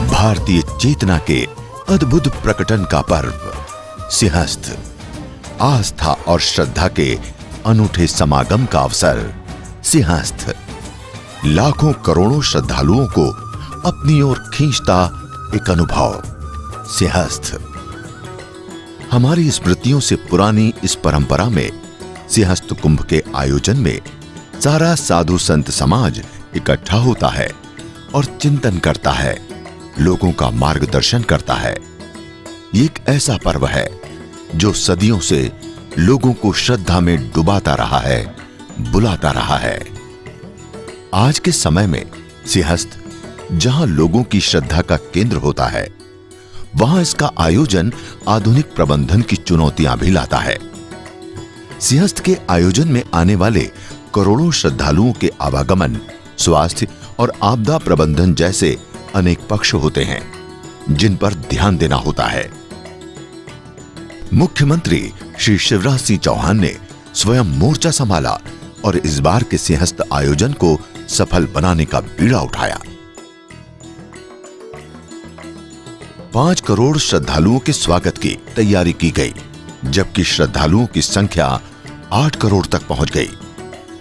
भारतीय चेतना के अद्भुत प्रकटन का पर्व सिंहस्थ, आस्था और श्रद्धा के अनूठे समागम का अवसर सिंहस्थ, लाखों करोड़ों श्रद्धालुओं को अपनी ओर खींचता एक अनुभव सिंहस्थ। हमारी स्मृतियों से पुरानी इस परंपरा में सिंहस्थ कुंभ के आयोजन में सारा साधु संत समाज इकट्ठा होता है और चिंतन करता है, लोगों का मार्गदर्शन करता है। ये एक ऐसा पर्व है जो सदियों से लोगों को श्रद्धा में डुबाता रहा है, बुलाता रहा है। आज के समय में सिंहस्थ जहां लोगों की श्रद्धा का केंद्र होता है, वहां इसका आयोजन आधुनिक प्रबंधन की चुनौतियां भी लाता है। सिंहस्थ के आयोजन में आने वाले करोड़ों श्रद्धालुओं के आवागमन, स्वास्थ्य और आपदा प्रबंधन जैसे अनेक पक्ष होते हैं जिन पर ध्यान देना होता है। मुख्यमंत्री श्री शिवराज सिंह चौहान ने स्वयं मोर्चा संभाला और इस बार के सिंहस्थ आयोजन को सफल बनाने का बीड़ा उठाया। 5 करोड़ श्रद्धालुओं के स्वागत की तैयारी की गई, जबकि श्रद्धालुओं की संख्या 8 करोड़ तक पहुंच गई।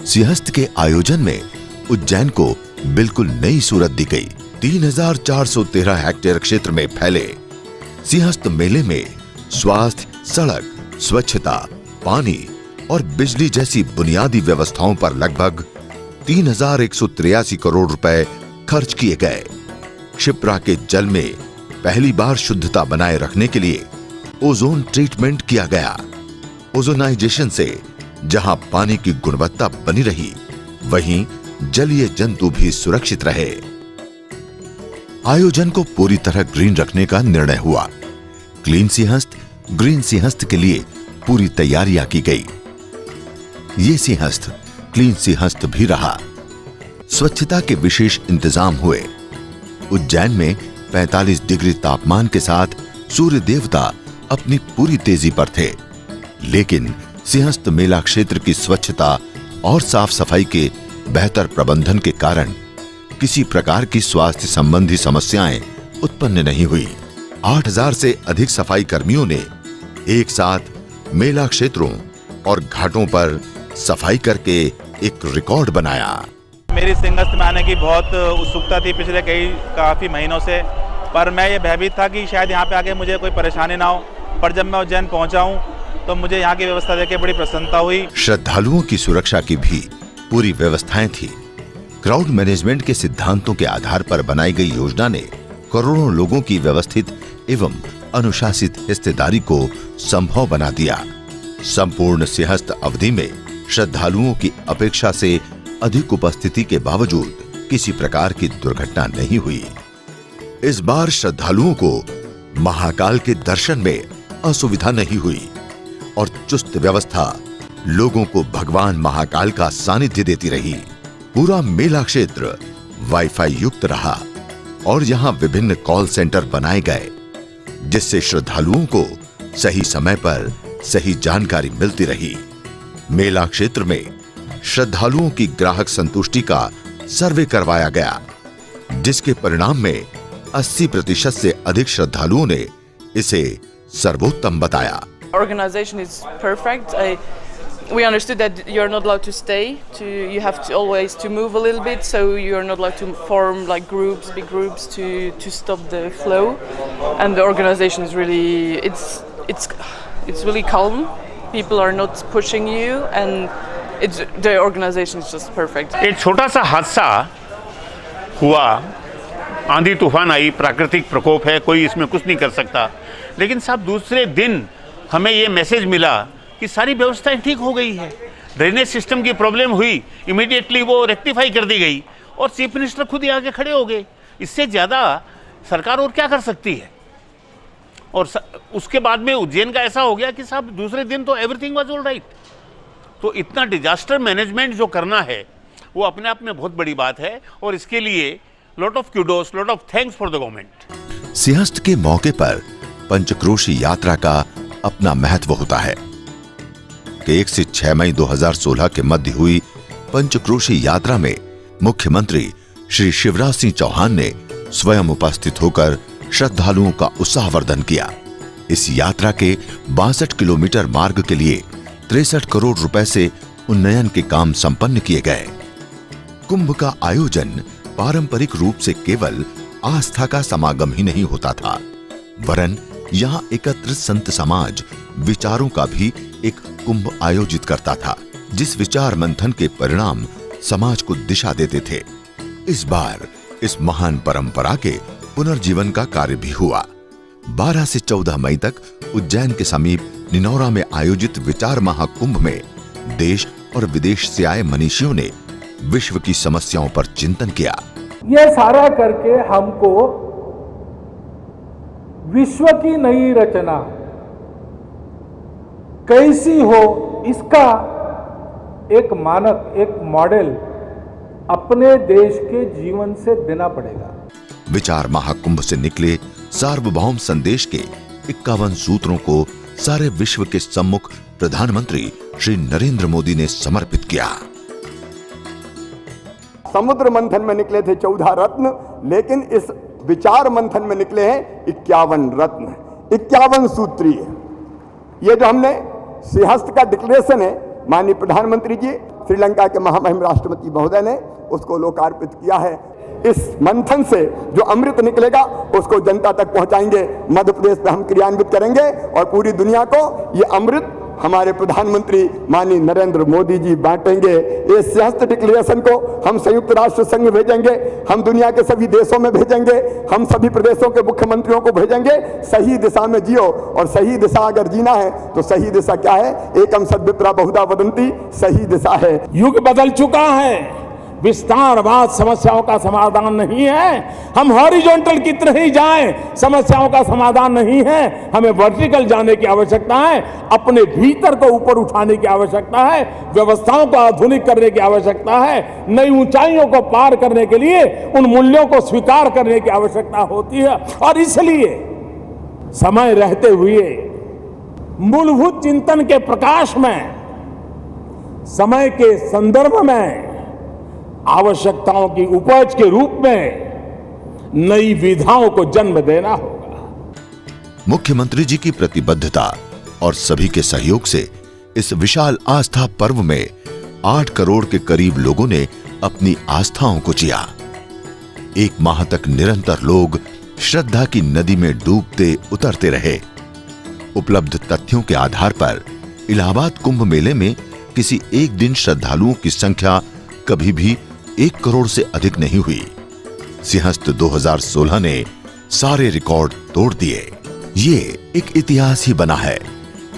सिंहस्थ के आयोजन में उज्जैन को बिल्कुल नई सूरत दी गई। 3413 हेक्टेयर क्षेत्र में फैले सिंहस्थ मेले में स्वास्थ्य, सड़क, स्वच्छता, पानी और बिजली जैसी बुनियादी व्यवस्थाओं पर लगभग 3183 करोड़ रुपए खर्च किए गए। क्षिप्रा के जल में पहली बार शुद्धता बनाए रखने के लिए ओजोन ट्रीटमेंट किया गया। ओजोनाइजेशन से जहां पानी की गुणवत्ता बनी रही, वहीं जलीय जंतु भी सुरक्षित रहे। आयोजन को पूरी तरह ग्रीन रखने का निर्णय हुआ। क्लीन सिंहस्थ, ग्रीन सिंहस्थ के लिए पूरी तैयारियां की गई। ये सिंहस्थ क्लीन सिंहस्थ भी रहा। स्वच्छता के विशेष इंतजाम हुए। उज्जैन में 45 डिग्री तापमान के साथ सूर्य देवता अपनी पूरी तेजी पर थे, लेकिन सिंहस्थ मेला क्षेत्र की स्वच्छता और साफ सफाई के बेहतर प्रबंधन के कारण किसी प्रकार की स्वास्थ्य संबंधी समस्याएं उत्पन्न नहीं हुई। 8000 से अधिक सफाई कर्मियों ने एक साथ मेला क्षेत्रों और घाटों पर सफाई करके एक रिकॉर्ड बनाया। मेरी सिंहस्थ में आने की बहुत उत्सुकता थी पिछले काफी महीनों से, पर मैं ये भयभीत था कि शायद यहाँ पे आके मुझे कोई परेशानी ना हो। पर जब मैं उज्जैन पहुंचा हूँ तो मुझे यहाँ की व्यवस्था देख के बड़ी प्रसन्नता हुई। श्रद्धालुओं की सुरक्षा की भी पूरी व्यवस्थाएं थी। क्राउड मैनेजमेंट के सिद्धांतों के आधार पर बनाई गई योजना ने करोड़ों लोगों की व्यवस्थित एवं अनुशासित हिस्सेदारी को संभव बना दिया। संपूर्ण सिंहस्थ अवधि में श्रद्धालुओं की अपेक्षा से अधिक उपस्थिति के बावजूद किसी प्रकार की दुर्घटना नहीं हुई। इस बार श्रद्धालुओं को महाकाल के दर्शन में असुविधा नहीं हुई और चुस्त व्यवस्था लोगों को भगवान महाकाल का सानिध्य देती रही। पूरा मेला क्षेत्र वाईफाई युक्त रहा और यहां विभिन्न कॉल सेंटर बनाए गए, जिससे श्रद्धालुओं को सही समय पर सही जानकारी मिलती रही। मेला क्षेत्र में श्रद्धालुओं की ग्राहक संतुष्टि का सर्वे करवाया गया, जिसके परिणाम में 80% से अधिक श्रद्धालुओं ने इसे सर्वोत्तम बताया। Organization is perfect. We understood that you're not allowed to stay. You have to always to move a little bit, so you're not allowed to form like groups, big groups, to stop the flow. And the organization is really it's really calm. People are not pushing you, and the organization is just perfect. एक छोटा सा हादसा हुआ, आंधी तूफान आई, प्राकृतिक प्रकोप है, कोई इसमें कुछ नहीं कर सकता। लेकिन साहब दूसरे दिन हमें ये मैसेज मिला कि सारी व्यवस्थाएं ठीक हो गई है। ड्रेनेज सिस्टम की प्रॉब्लम हुई, इमीडिएटली वो रेक्टिफाई कर दी गई और चीफ मिनिस्टर खुद ही आगे खड़े हो गए। इससे ज़्यादा सरकार और क्या कर सकती है। और उसके बाद में उज्जैन का ऐसा हो गया कि साहब दूसरे दिन तो एवरीथिंग वाज ऑल राइट। तो इतना डिजास्टर मैनेजमेंट जो करना है वो अपने आप में बहुत बड़ी बात है और इसके लिए lot of kudos, lot of thanks for the government. Simhastha के मौके पर पंचक्रोशी यात्रा का अपना महत्व होता है कि 1 से 6 मई 2016 के मध्य हुई पंचक्रोशी यात्रा में मुख्यमंत्री श्री शिवराज सिंह चौहान ने स्वयं उपस्थित होकर श्रद्धालुओं का उत्साहवर्धन किया। इस यात्रा के 62 किलोमीटर मार्ग के लिए 63 करोड़ रुपए से उन्नयन के काम संपन्न किए गए। कुंभ का आयोजन पारंपरिक रूप से केवल आस्था का समागम ही नहीं होता था, वरन यहाँ एकत्र संत समाज विचारों का भी एक कुंभ आयोजित करता था, जिस विचार मंथन के परिणाम समाज को दिशा देते थे। इस बार इस महान परंपरा के पुनर्जीवन का कार्य भी हुआ। 12 से 14 मई तक उज्जैन के समीप निनौरा में आयोजित विचार महाकुंभ में देश और विदेश से आए मनीषियों ने विश्व की समस्याओं पर चिंतन किया। यह सारा करके हमको विश्व की नई रचना कैसी हो, इसका एक मानक, एक मॉडल अपने देश के जीवन से देना पड़ेगा। विचार महाकुंभ से निकले सार्वभौम संदेश के 51 सूत्रों को सारे विश्व के सम्मुख प्रधानमंत्री श्री नरेंद्र मोदी ने समर्पित किया। समुद्र मंथन में निकले थे 14 रत्न, लेकिन इस विचार मंथन में निकले हैं 51 रत्न, 51 सूत्रीय। ये जो हमने सिंहस्थ का डिक्लेरेशन है, माननीय प्रधानमंत्री जी, श्रीलंका के महामहिम राष्ट्रपति महोदय ने उसको लोकार्पित किया है। इस मंथन से जो अमृत निकलेगा उसको जनता तक पहुंचाएंगे। मध्य प्रदेश में हम क्रियान्वित करेंगे और पूरी दुनिया को ये अमृत हमारे प्रधानमंत्री माननीय नरेंद्र मोदी जी बांटेंगे। इस सिंहस्थ डिक्लेरेशन को हम संयुक्त राष्ट्र संघ में भेजेंगे, हम दुनिया के सभी देशों में भेजेंगे, हम सभी प्रदेशों के मुख्यमंत्रियों को भेजेंगे। सही दिशा में जियो, और सही दिशा अगर जीना है तो सही दिशा क्या है? एकम सद्विप्रा बहुधा वदंती, सही दिशा है। युग बदल चुका है, विस्तारवाद समस्याओं का समाधान नहीं है। हम हॉरिजॉन्टल की तरह ही जाएं, समस्याओं का समाधान नहीं है। हमें वर्टिकल जाने की आवश्यकता है, अपने भीतर को ऊपर उठाने की आवश्यकता है, व्यवस्थाओं को आधुनिक करने की आवश्यकता है, नई ऊंचाइयों को पार करने के लिए उन मूल्यों को स्वीकार करने की आवश्यकता होती है। और इसलिए समय रहते हुए मूलभूत चिंतन के प्रकाश में, समय के संदर्भ में, आवश्यकताओं की उपज के रूप में नई विधाओं को जन्म देना होगा। मुख्यमंत्री जी की प्रतिबद्धता और सभी के सहयोग से इस विशाल आस्था पर्व में 8 करोड़ के करीब लोगों ने अपनी आस्थाओं को जिया। 1 माह तक निरंतर लोग श्रद्धा की नदी में डूबते उतरते रहे। उपलब्ध तथ्यों के आधार पर इलाहाबाद कुंभ मेले में किसी एक दिन श्रद्धालुओं की संख्या कभी भी 1 करोड़ से अधिक नहीं हुई। सिंहस्थ 2016 ने सारे रिकॉर्ड तोड़ दिए। ये एक इतिहास ही बना है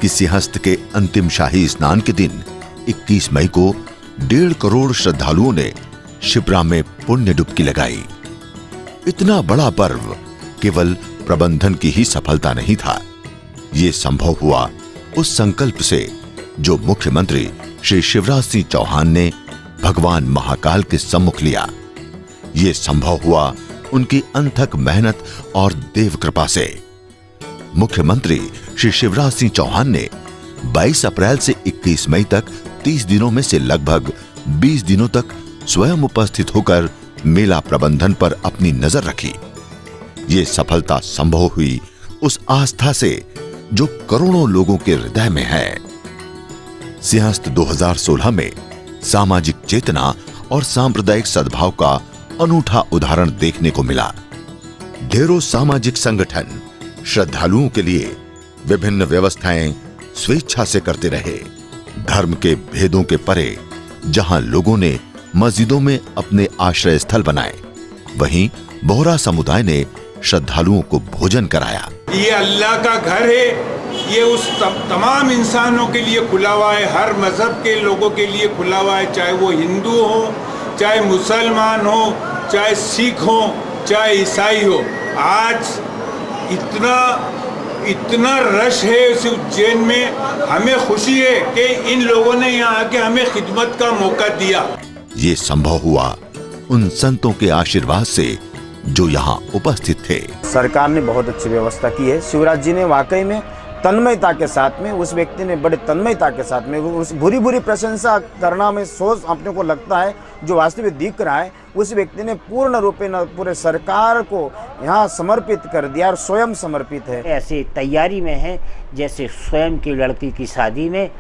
कि सिंहस्थ के अंतिम शाही स्नान के दिन 21 मई को 1.5 करोड़ श्रद्धालुओं ने शिप्रा में पुण्य डुबकी लगाई। इतना बड़ा पर्व केवल प्रबंधन की ही सफलता नहीं था, ये संभव हुआ उस संकल्प से जो मुख्यमंत्री श्री शिवराज सिंह चौहान ने भगवान महाकाल के सम्मुख लिया। ये संभव हुआ उनकी अनथक मेहनत और देव कृपा से। मुख्यमंत्री श्री शिवराज सिंह चौहान ने 22 अप्रैल से 21 मई तक 30 दिनों में से लगभग 20 दिनों तक स्वयं उपस्थित होकर मेला प्रबंधन पर अपनी नजर रखी। ये सफलता संभव हुई उस आस्था से जो करोड़ों लोगों के हृदय में है। सिंहस्थ 2016 में सामाजिक चेतना और सांप्रदायिक सद्भाव का अनूठा उदाहरण देखने को मिला। ढेरों सामाजिक संगठन श्रद्धालुओं के लिए विभिन्न व्यवस्थाएं स्वेच्छा से करते रहे। धर्म के भेदों के परे जहां लोगों ने मस्जिदों में अपने आश्रय स्थल बनाए, वहीं बोहरा समुदाय ने श्रद्धालुओं को भोजन कराया। ये अल्लाह का घर है, ये उस तमाम इंसानों के लिए खुला हुआ है, हर मजहब के लोगों के लिए खुला हुआ है, चाहे वो हिंदू हो, चाहे मुसलमान हो, चाहे सिख हो, चाहे ईसाई हो। आज इतना रश है उस उज्जैन में, हमें खुशी है कि इन लोगों ने यहाँ आके हमें खिदमत का मौका दिया। ये संभव हुआ उन संतों के आशीर्वाद से जो यहाँ उपस्थित थे। सरकार ने बहुत अच्छी व्यवस्था की है। शिवराज जी ने वाकई में तन्मयता के साथ में, उस व्यक्ति ने बड़े तन्मयता के साथ में उस बुरी प्रशंसा करना में सोच अपने को लगता है, जो वास्तविक दिख रहा है उस व्यक्ति ने पूर्ण रूपे न पूरे सरकार को यहाँ समर्पित कर दिया और स्वयं समर्पित है। ऐसे तैयारी में है जैसे स्वयं की लड़की की शादी में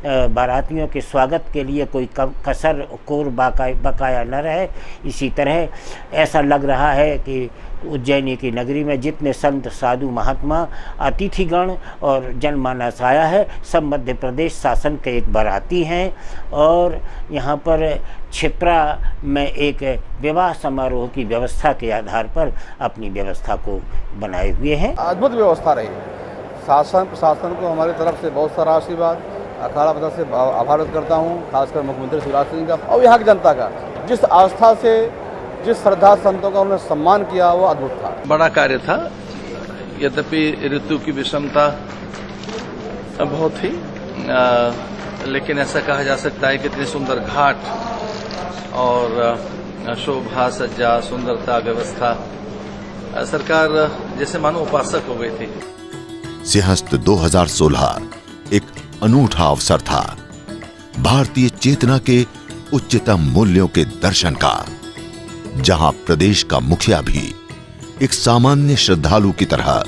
बारातियों के स्वागत के लिए कोई कसर कोर बकाया न रहे। इसी तरह ऐसा लग रहा है कि उज्जैनी की नगरी में जितने संत साधु महात्मा अतिथिगण और जनमानस आया है, सब मध्य प्रदेश शासन के एक बाराती हैं और यहाँ पर क्षिप्रा में एक विवाह समारोह की व्यवस्था के आधार पर अपनी व्यवस्था को बनाए हुए हैं। अद्भुत व्यवस्था रही। शासन प्रशासन को हमारी तरफ से बहुत सारा आशीर्वाद, अखाड़ा पता से आभार व्यक्त करता हूँ, खासकर मुख्यमंत्री शिवराज सिंह का और यहाँ की जनता का। जिस आस्था से, जिस श्रद्धा संतों का उन्होंने सम्मान किया वो अद्भुत था। बड़ा कार्य था, यद्यपि ऋतु की विषमता बहुत थी, लेकिन ऐसा कहा जा सकता है कि इतने सुंदर घाट और शोभा सज्जा, सुंदरता, व्यवस्था, सरकार जैसे मानो उपासक हो गई थी। सिंहस्थ 2016 एक अनूठा अवसर था भारतीय चेतना के उच्चतम मूल्यों के दर्शन का, जहां प्रदेश का मुखिया भी एक सामान्य श्रद्धालु की तरह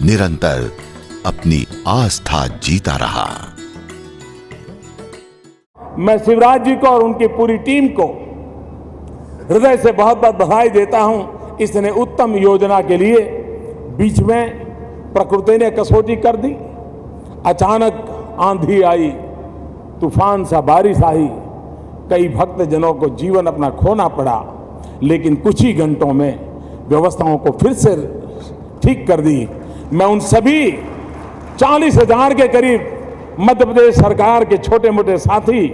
निरंतर अपनी आस्था जीता रहा। मैं शिवराज जी को और उनकी पूरी टीम को हृदय से बहुत बहुत बधाई देता हूं। इसने उत्तम योजना के लिए बीच में प्रकृति ने कसौटी कर दी, अचानक आंधी आई, तूफान सा बारिश आई, कई भक्तजनों को जीवन अपना खोना पड़ा, लेकिन कुछ ही घंटों में व्यवस्थाओं को फिर से ठीक कर दी। मैं उन सभी 40,000 के करीब मध्य प्रदेश सरकार के छोटे मोटे साथी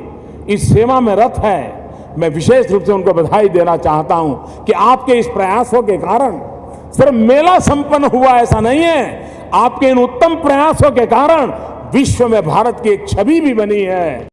इस सेवा में रत हैं, मैं विशेष रूप से उनको बधाई देना चाहता हूं कि आपके इस प्रयासों के कारण सिर्फ मेला संपन्न हुआ ऐसा नहीं है, आपके इन उत्तम प्रयासों के कारण विश्व में भारत की एक छवि भी बनी है।